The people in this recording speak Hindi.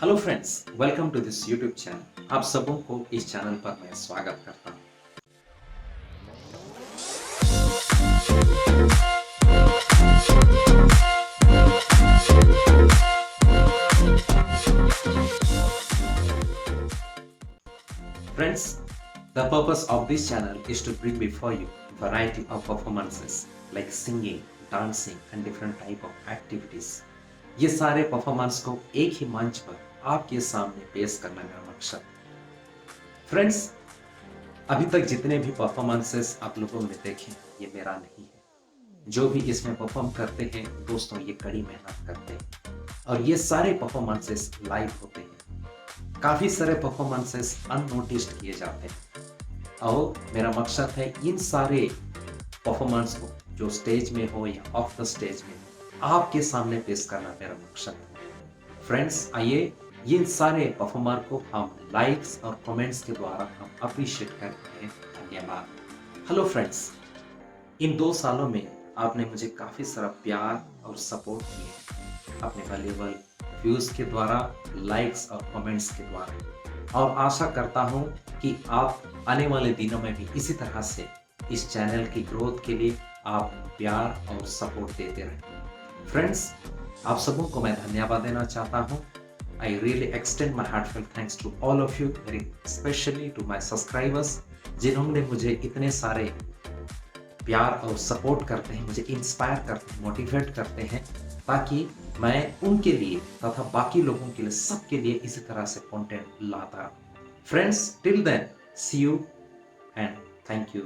Hello friends, welcome to this YouTube channel. आप सबों को इस चैनल पर मैं स्वागत करता हूं। Friends, the purpose of this channel is to bring before you variety of performances like singing, dancing and different type of activities। ये सारे परफॉर्मेंस को एक ही मंच पर आपके सामने पेश करना मेरा मकसद है। फ्रेंड्स, अभी तक जितने भी परफॉर्मेंसेस आप लोगों ने देखे ये मेरा नहीं है। जो भी इसमें परफॉर्म करते हैं दोस्तों, ये कड़ी मेहनत करते हैं और ये सारे परफॉर्मेंसेस लाइव होते हैं। काफी सारे परफॉर्मेंसेस अननोटिस्ड किए जाते हैं और मेरा मकसद है इन सारे परफॉर्मेंस को जो स्टेज में हो या ऑफ द स्टेज में आपके सामने पेश करना मेरा मकसद है। फ्रेंड्स, आइए इन सारे परफॉर्मर को हम लाइक्स और कमेंट्स के द्वारा हम अप्रिशिएट करते हैं। धन्यवाद। हेलो फ्रेंड्स, इन 2 सालों में आपने मुझे काफी सारा प्यार और सपोर्ट किए अपने वैल्यूएबल व्यूज के द्वारा, लाइक्स और कमेंट्स के द्वारा, और आशा करता हूं कि आप आने वाले दिनों में भी इसी तरह से इस चैनल की ग्रोथ के लिए आप प्यार और सपोर्ट देते रहें। फ्रेंड्स, आप सबों को मैं धन्यवाद देना चाहता हूं। I really extend my heartfelt thanks to all of you, very specially to my subscribers जिन्होंने मुझे इतने सारे प्यार और सपोर्ट करते हैं, मुझे इंस्पायर करते हैं, मोटिवेट करते हैं ताकि मैं उनके लिए तथा बाकी लोगों के लिए, सबके लिए इसी तरह से कंटेंट लाता रहूं। Friends, till then see you and thank you.